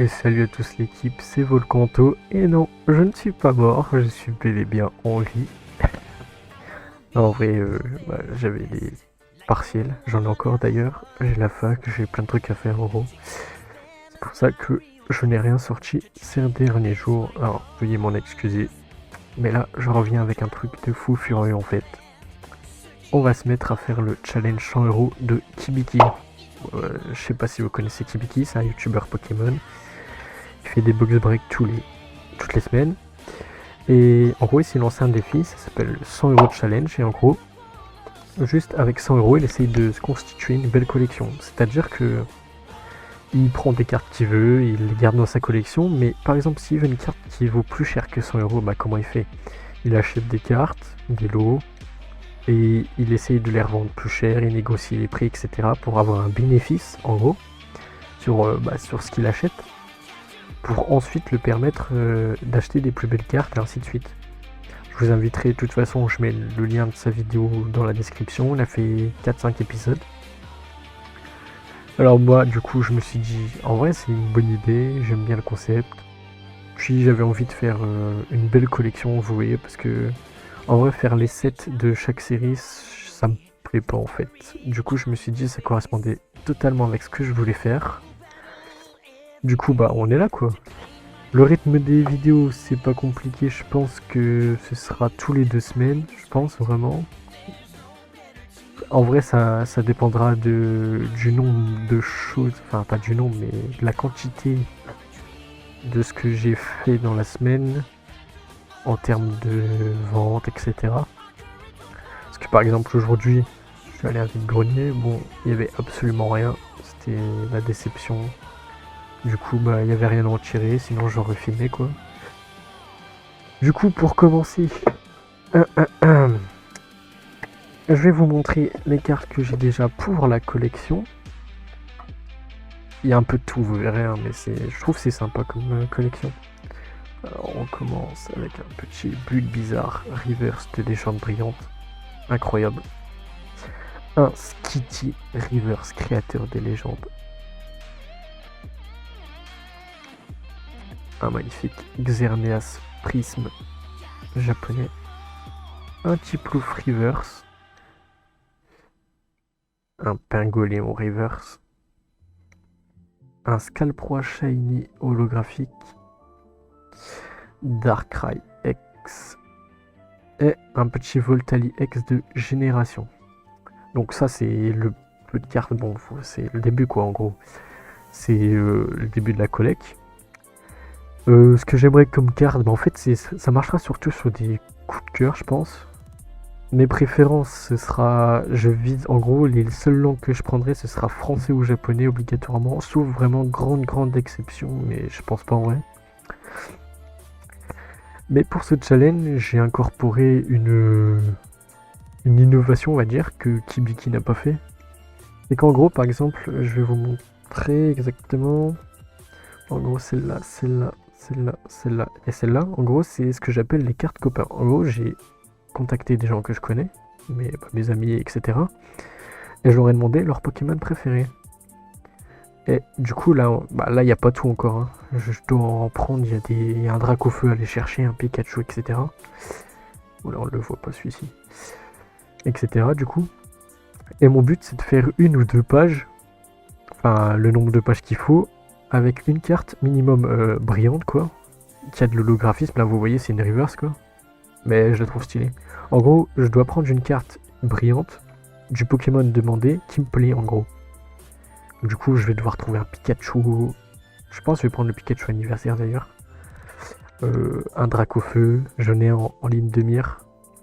Et salut à tous l'équipe, c'est Volcanto. Et non, je ne suis pas mort, je suis bel et bien en vie. En vrai, j'avais des partiels, j'en ai encore d'ailleurs. J'ai la fac, j'ai plein de trucs à faire en gros. C'est pour ça que je n'ai rien sorti ces derniers jours. Alors, veuillez m'en excuser. Mais là, je reviens avec un truc de fou furieux en fait. On va se mettre à faire le challenge 100 € de Kibiki. Je sais pas si vous connaissez Kibiki, c'est un youtubeur Pokémon. Il fait des box breaks toutes les semaines. Et en gros, il s'est lancé un défi, ça s'appelle le 100 € challenge. Et en gros, juste avec 100 €, il essaye de se constituer une belle collection. C'est-à-dire que il prend des cartes qu'il veut, il les garde dans sa collection. Mais par exemple, s'il veut une carte qui vaut plus cher que 100 €, bah comment il fait? Il achète des cartes, des lots, et il essaye de les revendre plus cher, il négocie les prix, etc. pour avoir un bénéfice, en gros, sur ce qu'il achète, pour ensuite le permettre d'acheter des plus belles cartes, et ainsi de suite. Je vous inviterai, de toute façon, je mets le lien de sa vidéo dans la description, il a fait 4-5 épisodes. Alors moi, du coup, je me suis dit, en vrai, c'est une bonne idée, j'aime bien le concept. Puis j'avais envie de faire une belle collection, vous voyez, parce que en vrai, faire les sets de chaque série, ça me plaît pas en fait. Du coup, je me suis dit ça correspondait totalement avec ce que je voulais faire. Du coup, bah, on est là quoi. Le rythme des vidéos, c'est pas compliqué. Je pense que ce sera tous les 2 semaines. Je pense vraiment. En vrai, ça dépendra du nombre de choses. Enfin, pas du nombre, mais de la quantité de ce que j'ai fait dans la semaine. En termes de vente, etc. Parce que par exemple aujourd'hui, je suis allé à vide-grenier, bon, il y avait absolument rien, c'était la déception. Du coup, bah, il y avait rien à en tirer, sinon j'aurais filmé quoi. Du coup, pour commencer, je vais vous montrer les cartes que j'ai déjà pour la collection. Il y a un peu de tout, vous verrez, hein, mais je trouve que c'est sympa comme collection. Alors on commence avec un petit bulle bizarre, reverse de légende brillante, incroyable. Un Skitty reverse créateur des légendes. Un magnifique Xerneas prisme japonais. Un Tiplouf reverse. Un Pingoléon reverse. Un Scalproie shiny holographique. Darkrai X et un petit Voltali X de génération. Donc ça c'est le peu de cartes, bon c'est le début quoi en gros. C'est le début de la collecte. Ce que j'aimerais comme carte, bah, en fait ça marchera surtout sur des coups de cœur je pense. Mes préférences ce sera, je vise en gros les seules langues que je prendrai ce sera français ou japonais obligatoirement, sauf vraiment grande exception, mais je pense pas en vrai. Mais pour ce challenge, j'ai incorporé une innovation, on va dire, que Kibiki n'a pas fait. Et qu'en gros, par exemple, je vais vous montrer exactement. En gros, celle-là et celle-là. En gros, c'est ce que j'appelle les cartes copains. En gros, j'ai contacté des gens que je connais, mes amis, etc. Et je leur ai demandé leur Pokémon préféré. Et du coup, là, il n'y a pas tout encore. Hein. Je dois en prendre. Il y a un Dracofeu à aller chercher, un Pikachu, etc. Ou là, on ne le voit pas celui-ci. Etc. Du coup. Et mon but, c'est de faire 1 ou 2 pages. Enfin, le nombre de pages qu'il faut. Avec une carte minimum brillante, quoi. Qui a de l'holographisme. Là, vous voyez, c'est une reverse, quoi. Mais je la trouve stylée. En gros, je dois prendre une carte brillante du Pokémon demandé qui me plaît, en gros. Du coup, je vais devoir trouver un Pikachu. Je pense que je vais prendre le Pikachu anniversaire d'ailleurs. Un Dracofeu. J'en ai en ligne de mire.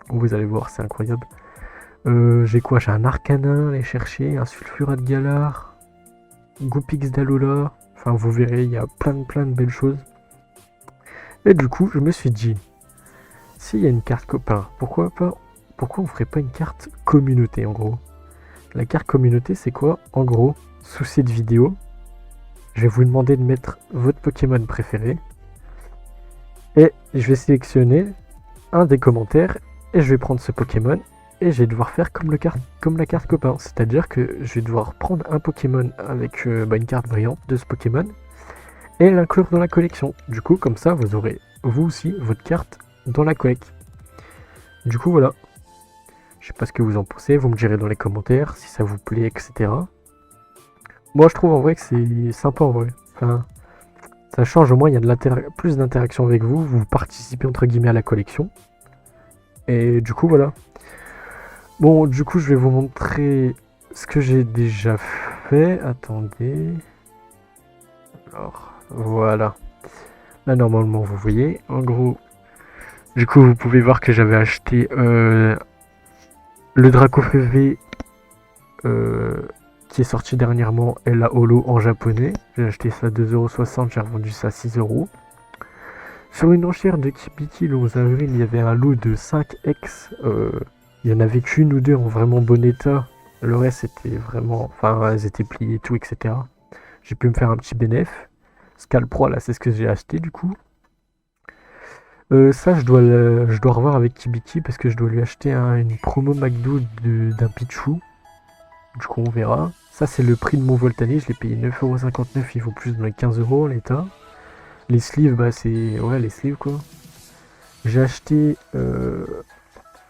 Vous allez voir, c'est incroyable. J'ai quoi? J'ai un Arcanin à aller chercher. Un Sulfurat de Galar. Goupix d'Alola. Enfin, vous verrez, il y a plein de belles choses. Et du coup, je me suis dit, s'il y a une carte copain, pourquoi on ferait pas une carte communauté en gros? La carte communauté, c'est quoi? En gros, sous cette vidéo, je vais vous demander de mettre votre Pokémon préféré et je vais sélectionner un des commentaires et je vais prendre ce Pokémon et je vais devoir faire comme la carte copain, c'est à dire que je vais devoir prendre un Pokémon avec une carte brillante de ce Pokémon et l'inclure dans la collection. Du coup, comme ça, vous aurez vous aussi votre carte dans la collecte. Du coup, voilà. Je sais pas ce que vous en pensez, vous me direz dans les commentaires si ça vous plaît, etc. Moi, je trouve en vrai que c'est sympa en vrai. Enfin, ça change, au moins il y a plus d'interaction avec vous, vous participez entre guillemets à la collection. Et du coup, voilà. Bon, du coup, je vais vous montrer ce que j'ai déjà fait. Attendez. Alors, voilà. Là, normalement, vous voyez. En gros, du coup, vous pouvez voir que j'avais acheté le Dracofeu V qui est sorti dernièrement et la Holo en japonais. J'ai acheté ça à 2,60€, j'ai revendu ça à 6€. Sur une enchère de Kibiki le 11 avril, il y avait un lot de 5X. Il y en avait qu'une ou deux en vraiment bon état. Le reste était vraiment. Enfin, elles étaient pliées et tout, etc. J'ai pu me faire un petit bénéf. Scal Pro, là, c'est ce que j'ai acheté du coup. Ça, je dois revoir avec Kibiki parce que je dois lui acheter une promo McDo d'un Pichou. Du coup, on verra. Ça, c'est le prix de mon Voltani. Je l'ai payé 9,59€. Il vaut plus dans les 15€ en l'état. Les sleeves, bah, c'est. Ouais, les sleeves quoi. J'ai acheté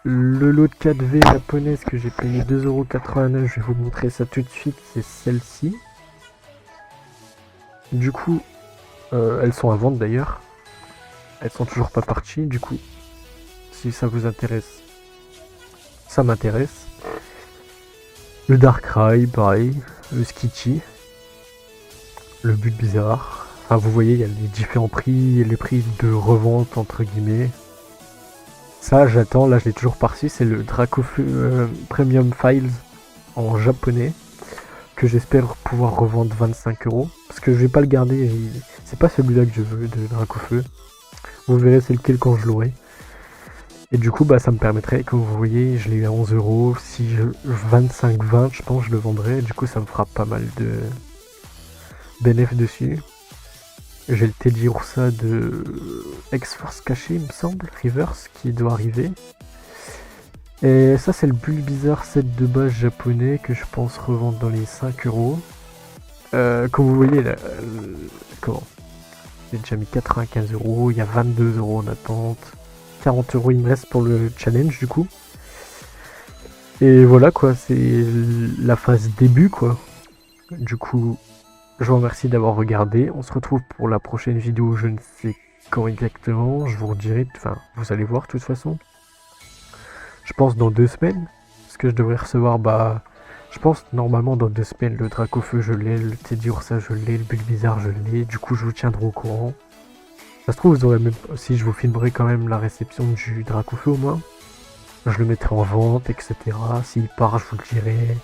le lot de 4V japonaise que j'ai payé 2,89€. Je vais vous montrer ça tout de suite. C'est celle-ci. Du coup, elles sont à vendre d'ailleurs. Elles sont toujours pas parties. Du coup, si ça vous intéresse, ça m'intéresse. Le Darkrai, pareil. Le Skitchy. Le but bizarre. Enfin, vous voyez, il y a les différents prix, les prix de revente entre guillemets. Ça, j'attends. Là, je l'ai toujours pas reçu. C'est le Dracofeu Premium Files en japonais que j'espère pouvoir revendre 25€. Parce que je vais pas le garder. C'est pas celui-là que je veux de Dracofeu. Vous verrez c'est lequel quand je l'aurai. Et du coup, bah, ça me permettrait, comme vous voyez, je l'ai eu à 11€. Si je 25-20, je pense, je le vendrai. Du coup, ça me fera pas mal de bénéfices dessus. J'ai le Teddy Ursa de X-Force caché, il me semble, Reverse, qui doit arriver. Et ça, c'est le Bulbizarre set de base japonais que je pense revendre dans les 5€. Comme vous voyez, là, comment j'ai déjà mis 95€, il y a 22€ en attente. 40€ il me reste pour le challenge du coup. Et voilà quoi, c'est la phase début quoi. Du coup, je vous remercie d'avoir regardé. On se retrouve pour la prochaine vidéo, je ne sais quand exactement. Je vous redirai, enfin, vous allez voir de toute façon. Je pense dans 2 semaines. Parce que je devrais recevoir, bah, je pense normalement dans 2 semaines, le Dracofeu je l'ai, le Teddy Ursa je l'ai, le Bulbizarre je l'ai. Du coup, je vous tiendrai au courant. Ça se trouve, vous aurez même aussi, je vous filmerai quand même la réception du Dracofeu au moins. Je le mettrai en vente, etc. S'il part, je vous le dirai.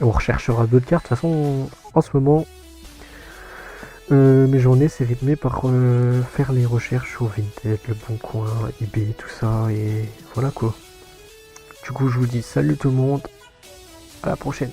Et on recherchera d'autres cartes. De toute façon, en ce moment, mes journées, c'est rythmé par faire les recherches au Vinted, le Bon Coin, eBay, tout ça. Et voilà quoi. Du coup, je vous dis salut tout le monde. À la prochaine.